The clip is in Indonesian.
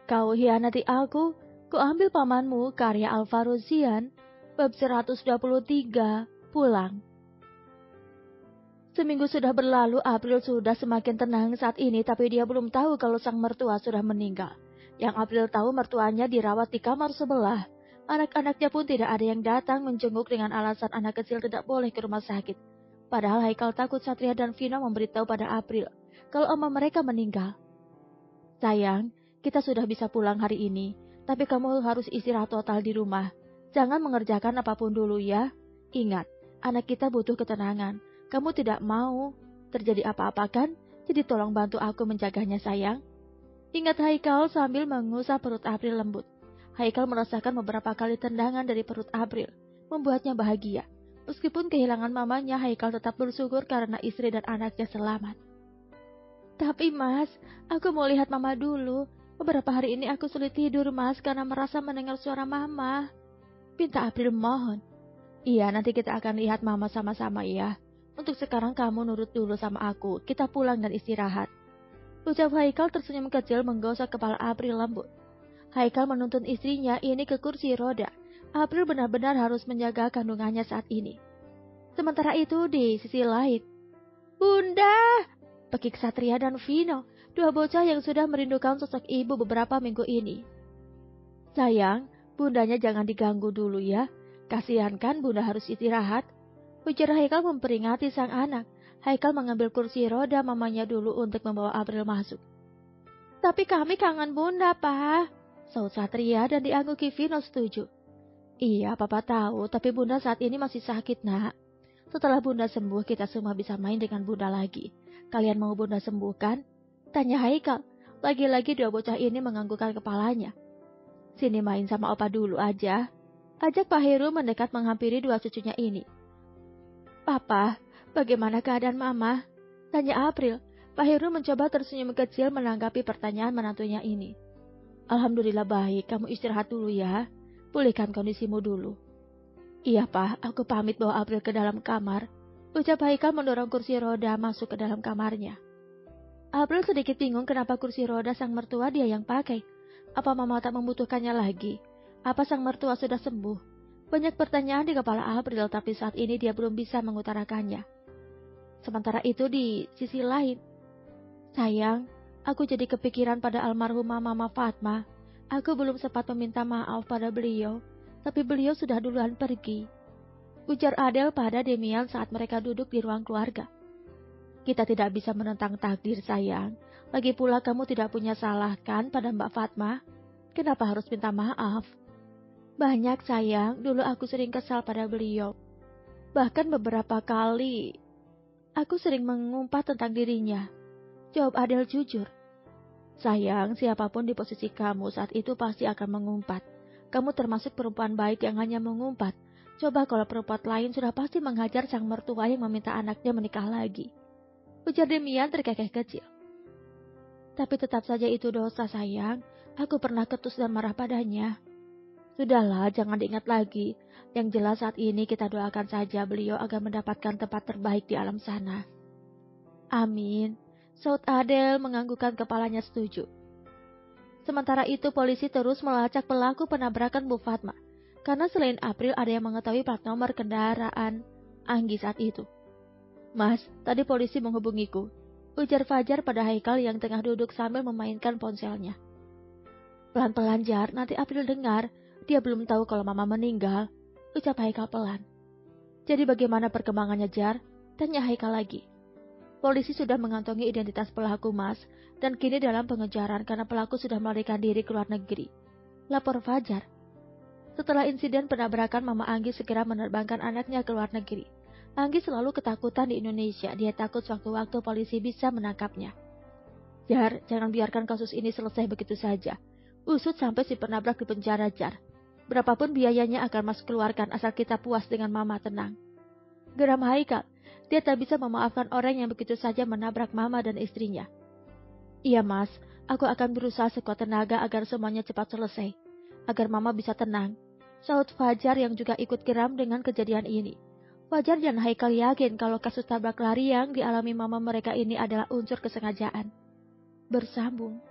Kau hianati aku, kuambil pamanmu, karya Alvaro Zian, bab 123, pulang. Seminggu sudah berlalu, April sudah semakin tenang saat ini, tapi dia belum tahu kalau sang mertua sudah meninggal. Yang April tahu mertuanya dirawat di kamar sebelah. Anak-anaknya pun tidak ada yang datang menjenguk dengan alasan anak kecil tidak boleh ke rumah sakit. Padahal Haikal takut Satria dan Vino memberitahu pada April kalau oma mereka meninggal. Sayang, kita sudah bisa pulang hari ini, tapi kamu harus istirahat total di rumah. Jangan mengerjakan apapun dulu ya. Ingat, anak kita butuh ketenangan. Kamu tidak mau terjadi apa-apa kan? Jadi tolong bantu aku menjaganya sayang. Ingat Haikal sambil mengusap perut April lembut. Haikal merasakan beberapa kali tendangan dari perut April, membuatnya bahagia. Meskipun kehilangan mamanya, Haikal tetap bersyukur karena istri dan anaknya selamat. Tapi mas, aku mau lihat mama dulu. Beberapa hari ini aku sulit tidur mas karena merasa mendengar suara mama. Pinta April mohon. Iya, nanti kita akan lihat mama sama-sama ya. Untuk sekarang kamu nurut dulu sama aku, kita pulang dan istirahat. Ucap Haikal tersenyum kecil menggosok kepala April lembut. Haikal menuntun istrinya ini ke kursi roda. April benar-benar harus menjaga kandungannya saat ini. Sementara itu di sisi lain, Bunda! Pekik Satria dan Vino, dua bocah yang sudah merindukan sosok ibu beberapa minggu ini. Sayang, bundanya jangan diganggu dulu ya. Kasihan kan bunda harus istirahat. Ujar Haikal memperingati sang anak. Haikal mengambil kursi roda mamanya dulu untuk membawa April masuk. Tapi kami kangen bunda, Pak. Saud Satria dan diangguki Vino setuju. Iya, Papa tahu, tapi bunda saat ini masih sakit, nak. Setelah bunda sembuh, kita semua bisa main dengan bunda lagi. Kalian mau bunda sembuh kan? Tanya Haikal. Lagi-lagi dua bocah ini menganggukkan kepalanya. Sini main sama opa dulu aja. Ajak Pak Heru mendekat menghampiri dua cucunya ini. Papa, bagaimana keadaan Mama? Tanya April. Pak Heru mencoba tersenyum kecil menanggapi pertanyaan menantunya ini. Alhamdulillah baik, kamu istirahat dulu ya. Pulihkan kondisimu dulu. Iya Pak, aku pamit bawa April ke dalam kamar. Ucap Haikal mendorong kursi roda masuk ke dalam kamarnya. April sedikit bingung kenapa kursi roda sang mertua dia yang pakai. Apa Mama tak membutuhkannya lagi? Apa sang mertua sudah sembuh? Banyak pertanyaan di kepala April, tapi saat ini dia belum bisa mengutarakannya. Sementara itu di sisi lain, sayang, aku jadi kepikiran pada almarhumah Mama Fatma. Aku belum sempat meminta maaf pada beliau, tapi beliau sudah duluan pergi. Ujar Adele pada Demian saat mereka duduk di ruang keluarga. Kita tidak bisa menentang takdir sayang. Lagi pula kamu tidak punya salah kan pada Mbak Fatma? Kenapa harus minta maaf? Banyak sayang, dulu aku sering kesal pada beliau. Bahkan beberapa kali, aku sering mengumpat tentang dirinya. Jawab Adele jujur. Sayang, siapapun di posisi kamu saat itu pasti akan mengumpat. Kamu termasuk perempuan baik yang hanya mengumpat. Coba kalau perempuan lain sudah pasti menghajar sang mertua yang meminta anaknya menikah lagi. Ujar Demian terkekeh kecil. Tapi tetap saja itu dosa sayang. Aku pernah ketus dan marah padanya. Sudahlah, jangan diingat lagi. Yang jelas saat ini kita doakan saja beliau agar mendapatkan tempat terbaik di alam sana. Amin. Saud Adele menganggukkan kepalanya setuju. Sementara itu polisi terus melacak pelaku penabrakan Bu Fatma. Karena selain April ada yang mengetahui plat nomor kendaraan Anggi saat itu. Mas, tadi polisi menghubungiku. Ujar Fajar pada Haikal yang tengah duduk sambil memainkan ponselnya. Pelan-pelan Jar, nanti April dengar. Dia belum tahu kalau Mama meninggal. Ucap Haikal pelan. Jadi bagaimana perkembangannya Jar? Tanya Haikal lagi. Polisi sudah mengantongi identitas pelaku Mas. Dan kini dalam pengejaran karena pelaku sudah melarikan diri ke luar negeri. Lapor Fajar. Setelah insiden penabrakan, Mama Anggi segera menerbangkan anaknya ke luar negeri. Anggi selalu ketakutan di Indonesia. Dia takut sewaktu-waktu polisi bisa menangkapnya. Jar, jangan biarkan kasus ini selesai begitu saja. Usut sampai si penabrak di penjara Jar. Berapapun biayanya akan Mas keluarkan asal kita puas dengan Mama tenang. Geram Haikal, dia tak bisa memaafkan orang yang begitu saja menabrak Mama dan istrinya. Iya Mas, aku akan berusaha sekuat tenaga agar semuanya cepat selesai. Agar Mama bisa tenang. Saud Fajar yang juga ikut geram dengan kejadian ini. Fajar dan Haikal yakin kalau kasus tabrak lari yang dialami Mama mereka ini adalah unsur kesengajaan. Bersambung.